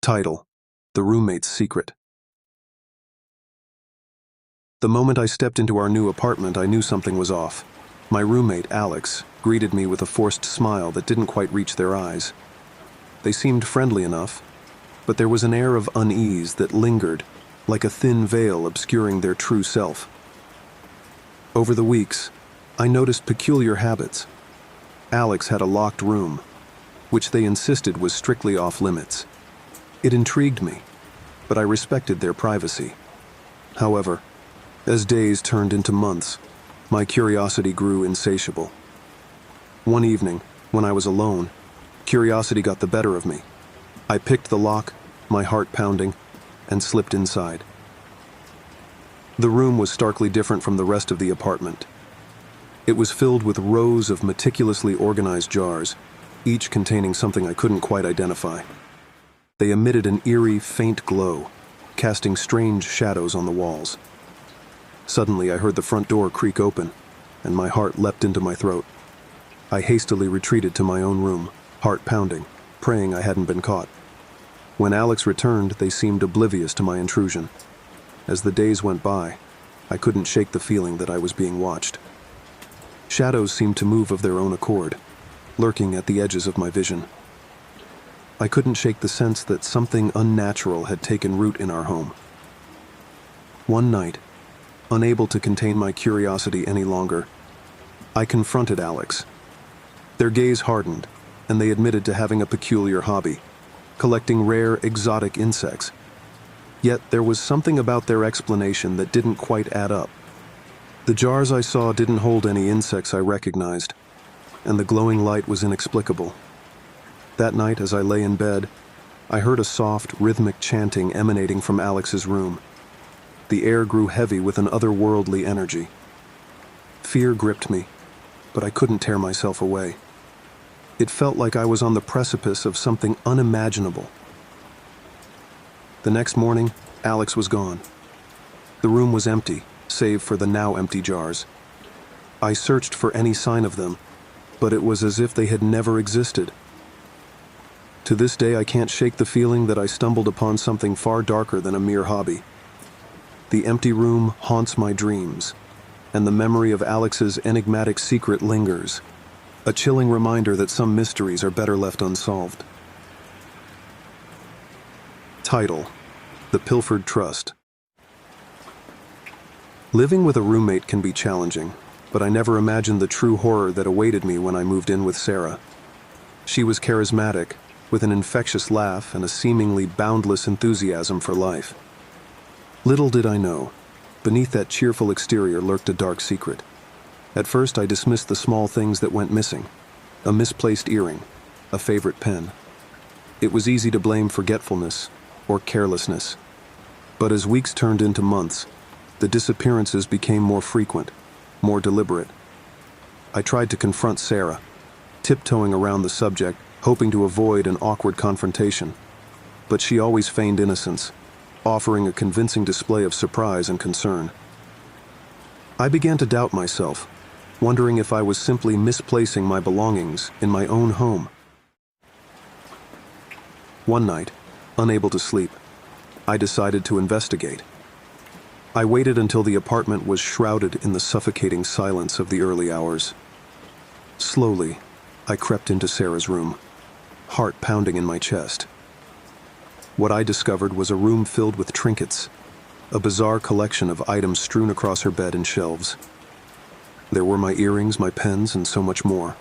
Title: The Roommate's Secret. The moment I stepped into our new apartment, I knew something was off. My roommate, Alex, greeted me with a forced smile that didn't quite reach their eyes. They seemed friendly enough, but there was an air of unease that lingered, like a thin veil obscuring their true self. Over the weeks, I noticed peculiar habits. Alex had a locked room, which they insisted was strictly off-limits. It intrigued me, but I respected their privacy. However, as days turned into months, my curiosity grew insatiable. One evening, when I was alone, curiosity got the better of me. I picked the lock, my heart pounding, and slipped inside. The room was starkly different from the rest of the apartment. It was filled with rows of meticulously organized jars, each containing something I couldn't quite identify. They emitted an eerie, faint glow, casting strange shadows on the walls. Suddenly, I heard the front door creak open, and my heart leapt into my throat. I hastily retreated to my own room, heart pounding, praying I hadn't been caught. When Alex returned, they seemed oblivious to my intrusion. As the days went by, I couldn't shake the feeling that I was being watched. Shadows seemed to move of their own accord, lurking at the edges of my vision. I couldn't shake the sense that something unnatural had taken root in our home. One night, unable to contain my curiosity any longer, I confronted Alex. Their gaze hardened, and they admitted to having a peculiar hobby, collecting rare, exotic insects. Yet there was something about their explanation that didn't quite add up. The jars I saw didn't hold any insects I recognized, and the glowing light was inexplicable. That night, as I lay in bed, I heard a soft, rhythmic chanting emanating from Alex's room. The air grew heavy with an otherworldly energy. Fear gripped me, but I couldn't tear myself away. It felt like I was on the precipice of something unimaginable. The next morning, Alex was gone. The room was empty, save for the now empty jars. I searched for any sign of them, but it was as if they had never existed. To this day, I can't shake the feeling that I stumbled upon something far darker than a mere hobby. The empty room haunts my dreams, and the memory of Alex's enigmatic secret lingers, a chilling reminder that some mysteries are better left unsolved. Title: The Pilfered Trust. Living with a roommate can be challenging, but I never imagined the true horror that awaited me when I moved in with Sarah. She was charismatic, with an infectious laugh and a seemingly boundless enthusiasm for life. Little did I know, beneath that cheerful exterior lurked a dark secret. At first, I dismissed the small things that went missing: a misplaced earring, a favorite pen. It was easy to blame forgetfulness or carelessness. But as weeks turned into months, the disappearances became more frequent, more deliberate. I tried to confront Sarah, tiptoeing around the subject, hoping to avoid an awkward confrontation. But she always feigned innocence, offering a convincing display of surprise and concern. I began to doubt myself, wondering if I was simply misplacing my belongings in my own home. One night, unable to sleep, I decided to investigate. I waited until the apartment was shrouded in the suffocating silence of the early hours. Slowly, I crept into Sarah's room, heart pounding in my chest. What I discovered was a room filled with trinkets, a bizarre collection of items strewn across her bed and shelves. There were my earrings, my pens, and so much more.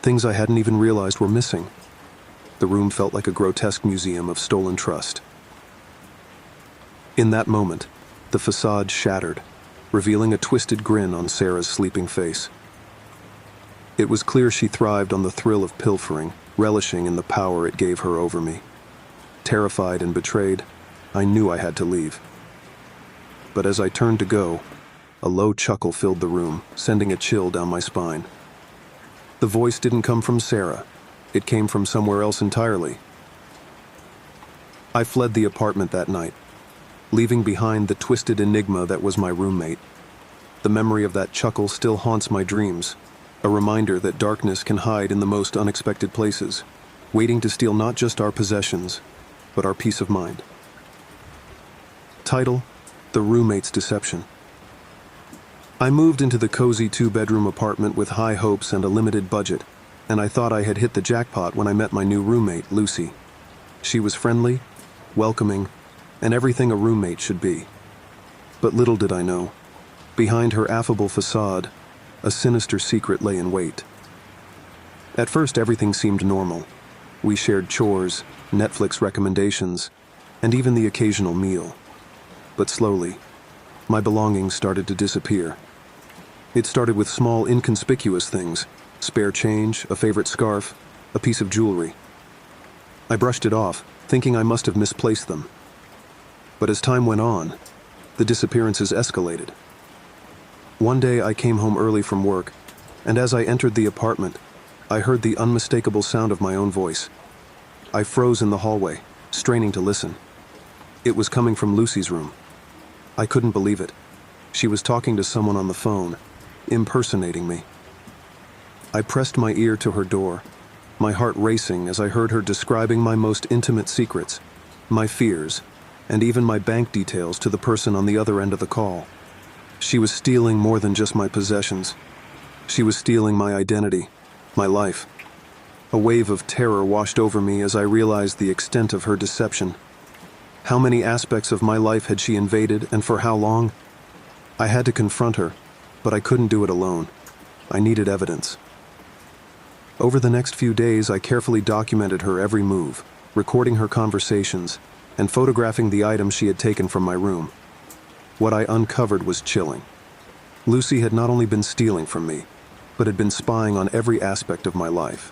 Things I hadn't even realized were missing. The room felt like a grotesque museum of stolen trust. In that moment, the facade shattered, revealing a twisted grin on Sarah's sleeping face. It was clear she thrived on the thrill of pilfering, relishing in the power it gave her over me. Terrified and betrayed, I knew I had to leave. But as I turned to go, a low chuckle filled the room, sending a chill down my spine. The voice didn't come from Sarah. It came from somewhere else entirely. I fled the apartment that night, leaving behind the twisted enigma that was my roommate. The memory of that chuckle still haunts my dreams, a reminder that darkness can hide in the most unexpected places, waiting to steal not just our possessions, but our peace of mind. Title: The Roommate's Deception. I moved into the cozy 2-bedroom apartment with high hopes and a limited budget, and I thought I had hit the jackpot when I met my new roommate, Lucy. She was friendly, welcoming, and everything a roommate should be. But little did I know, behind her affable facade, a sinister secret lay in wait. At first, everything seemed normal. We shared chores, Netflix recommendations, and even the occasional meal. But slowly, my belongings started to disappear. It started with small, inconspicuous things: spare change, a favorite scarf, a piece of jewelry. I brushed it off, thinking I must have misplaced them. But as time went on, the disappearances escalated. One day I came home early from work, and as I entered the apartment, I heard the unmistakable sound of my own voice. I froze in the hallway, straining to listen. It was coming from Lucy's room. I couldn't believe it. She was talking to someone on the phone, impersonating me. I pressed my ear to her door, my heart racing as I heard her describing my most intimate secrets, my fears, and even my bank details to the person on the other end of the call. She was stealing more than just my possessions. She was stealing my identity, my life. A wave of terror washed over me as I realized the extent of her deception. How many aspects of my life had she invaded, and for how long? I had to confront her, but I couldn't do it alone. I needed evidence. Over the next few days, I carefully documented her every move, recording her conversations, and photographing the items she had taken from my room. What I uncovered was chilling. Lucy had not only been stealing from me, but had been spying on every aspect of my life.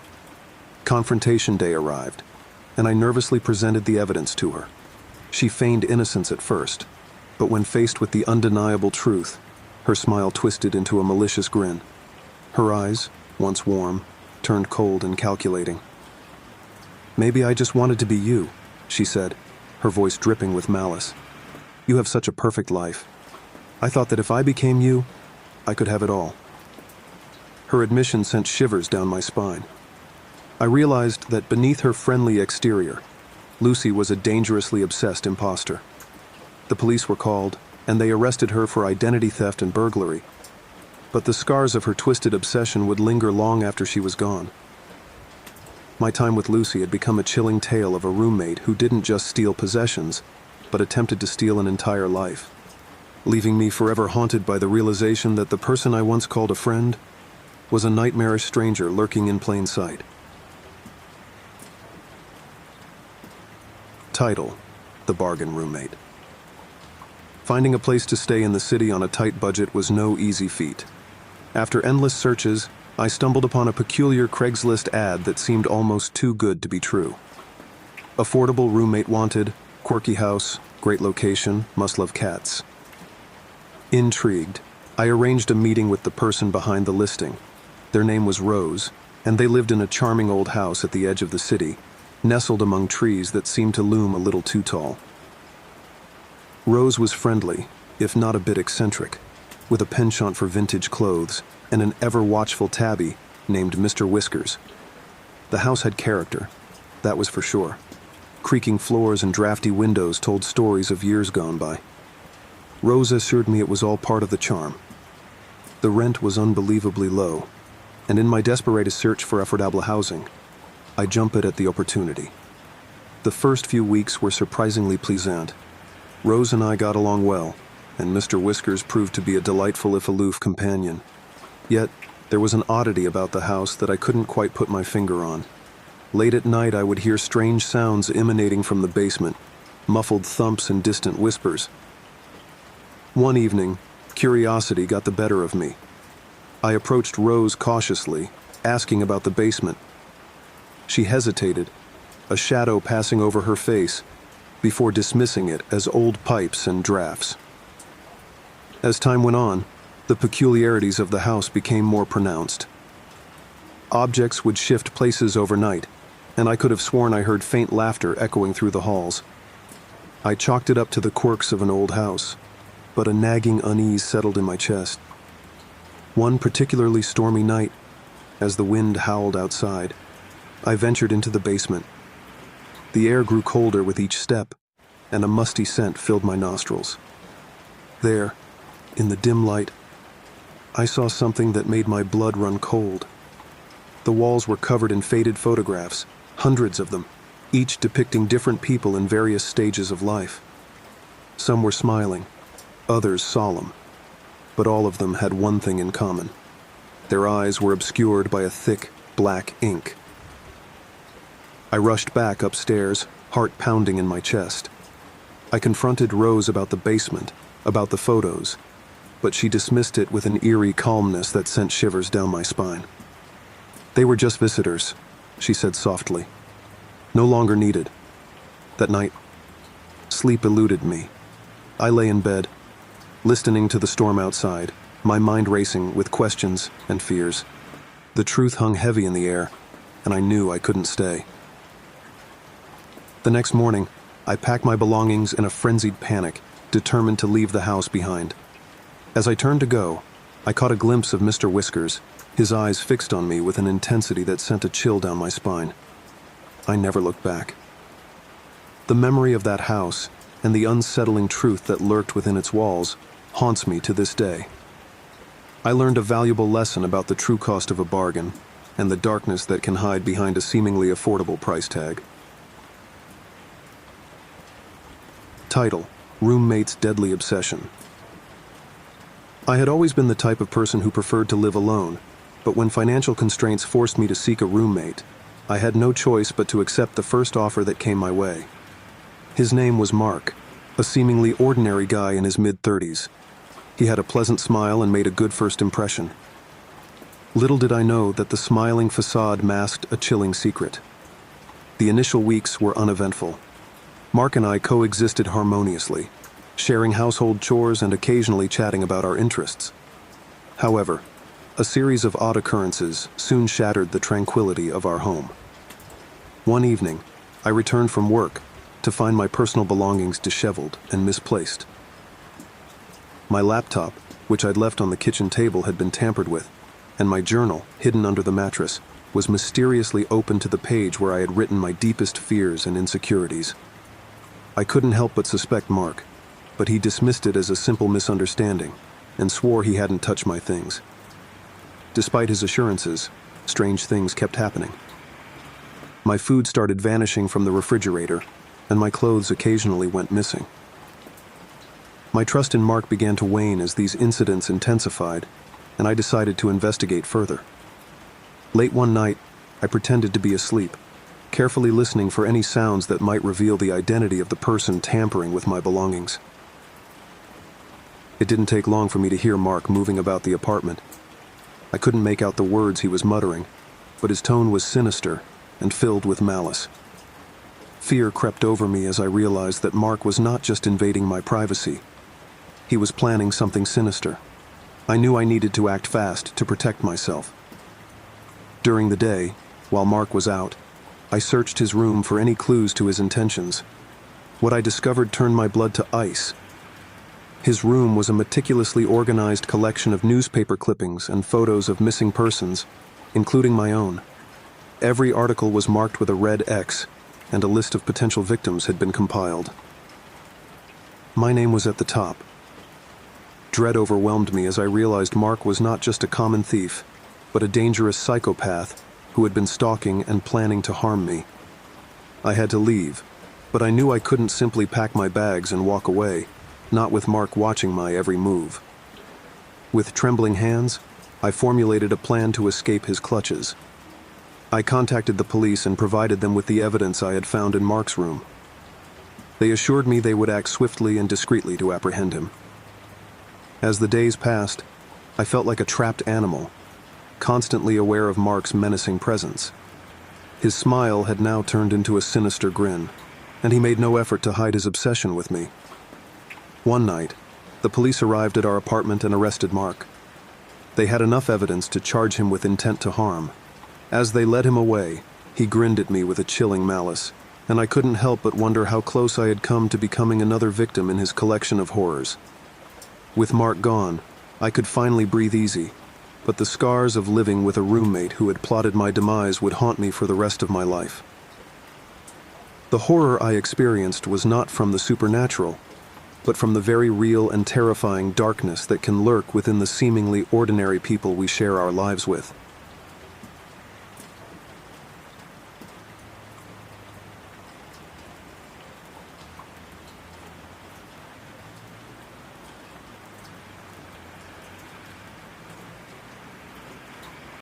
Confrontation day arrived, and I nervously presented the evidence to her. She feigned innocence at first, but when faced with the undeniable truth, her smile twisted into a malicious grin. Her eyes, once warm, turned cold and calculating. "Maybe I just wanted to be you," she said, her voice dripping with malice. "You have such a perfect life. I thought that if I became you, I could have it all." Her admission sent shivers down my spine. I realized that beneath her friendly exterior, Lucy was a dangerously obsessed imposter. The police were called, and they arrested her for identity theft and burglary. But the scars of her twisted obsession would linger long after she was gone. My time with Lucy had become a chilling tale of a roommate who didn't just steal possessions, but attempted to steal an entire life, leaving me forever haunted by the realization that the person I once called a friend was a nightmarish stranger lurking in plain sight. Title: The Bargain Roommate. Finding a place to stay in the city on a tight budget was no easy feat. After endless searches, I stumbled upon a peculiar Craigslist ad that seemed almost too good to be true. Affordable roommate wanted, quirky house, great location, must love cats. Intrigued, I arranged a meeting with the person behind the listing. Their name was Rose, and they lived in a charming old house at the edge of the city, nestled among trees that seemed to loom a little too tall. Rose was friendly, if not a bit eccentric, with a penchant for vintage clothes and an ever-watchful tabby named Mr. Whiskers. The house had character, that was for sure. Creaking floors and drafty windows told stories of years gone by. Rose assured me it was all part of the charm. The rent was unbelievably low, and in my desperate search for affordable housing, I jumped at the opportunity. The first few weeks were surprisingly pleasant. Rose and I got along well, and Mr. Whiskers proved to be a delightful if aloof companion. Yet, there was an oddity about the house that I couldn't quite put my finger on. Late at night, I would hear strange sounds emanating from the basement, muffled thumps and distant whispers. One evening, curiosity got the better of me. I approached Rose cautiously, asking about the basement. She hesitated, a shadow passing over her face, before dismissing it as old pipes and drafts. As time went on, the peculiarities of the house became more pronounced. Objects would shift places overnight, and I could have sworn I heard faint laughter echoing through the halls. I chalked it up to the quirks of an old house, but a nagging unease settled in my chest. One particularly stormy night, as the wind howled outside, I ventured into the basement. The air grew colder with each step, and a musty scent filled my nostrils. There, in the dim light, I saw something that made my blood run cold. The walls were covered in faded photographs, hundreds of them, each depicting different people in various stages of life. Some were smiling, others solemn, but all of them had one thing in common. Their eyes were obscured by a thick, black ink. I rushed back upstairs, heart pounding in my chest. I confronted Rose about the basement, about the photos, but she dismissed it with an eerie calmness that sent shivers down my spine. They were just visitors, she said softly. No longer needed. That night, sleep eluded me. I lay in bed, listening to the storm outside, my mind racing with questions and fears. The truth hung heavy in the air, and I knew I couldn't stay. The next morning, I packed my belongings in a frenzied panic, determined to leave the house behind. As I turned to go, I caught a glimpse of Mr. Whiskers, his eyes fixed on me with an intensity that sent a chill down my spine. I never looked back. The memory of that house and the unsettling truth that lurked within its walls haunts me to this day. I learned a valuable lesson about the true cost of a bargain and the darkness that can hide behind a seemingly affordable price tag. Title: Roommate's Deadly Obsession. I had always been the type of person who preferred to live alone, but when financial constraints forced me to seek a roommate, I had no choice but to accept the first offer that came my way. His name was Mark, a seemingly ordinary guy in his mid-30s. He had a pleasant smile and made a good first impression. Little did I know that the smiling facade masked a chilling secret. The initial weeks were uneventful. Mark and I coexisted harmoniously, sharing household chores and occasionally chatting about our interests. However, a series of odd occurrences soon shattered the tranquility of our home. One evening, I returned from work to find my personal belongings disheveled and misplaced. My laptop, which I'd left on the kitchen table, had been tampered with, and my journal, hidden under the mattress, was mysteriously open to the page where I had written my deepest fears and insecurities. I couldn't help but suspect Mark, but he dismissed it as a simple misunderstanding and swore he hadn't touched my things. Despite his assurances, strange things kept happening. My food started vanishing from the refrigerator, and my clothes occasionally went missing. My trust in Mark began to wane as these incidents intensified, and I decided to investigate further. Late one night, I pretended to be asleep, carefully listening for any sounds that might reveal the identity of the person tampering with my belongings. It didn't take long for me to hear Mark moving about the apartment. I couldn't make out the words he was muttering, but his tone was sinister and filled with malice. Fear crept over me as I realized that Mark was not just invading my privacy. He was planning something sinister. I knew I needed to act fast to protect myself. During the day, while Mark was out, I searched his room for any clues to his intentions. What I discovered turned my blood to ice. His room was a meticulously organized collection of newspaper clippings and photos of missing persons, including my own. Every article was marked with a red X, and a list of potential victims had been compiled. My name was at the top. Dread overwhelmed me as I realized Mark was not just a common thief, but a dangerous psychopath who had been stalking and planning to harm me. I had to leave, but I knew I couldn't simply pack my bags and walk away, not with Mark watching my every move. With trembling hands, I formulated a plan to escape his clutches. I contacted the police and provided them with the evidence I had found in Mark's room. They assured me they would act swiftly and discreetly to apprehend him. As the days passed, I felt like a trapped animal, constantly aware of Mark's menacing presence. His smile had now turned into a sinister grin, and he made no effort to hide his obsession with me. One night, the police arrived at our apartment and arrested Mark. They had enough evidence to charge him with intent to harm. As they led him away, he grinned at me with a chilling malice, and I couldn't help but wonder how close I had come to becoming another victim in his collection of horrors. With Mark gone, I could finally breathe easy, but the scars of living with a roommate who had plotted my demise would haunt me for the rest of my life. The horror I experienced was not from the supernatural, but from the very real and terrifying darkness that can lurk within the seemingly ordinary people we share our lives with.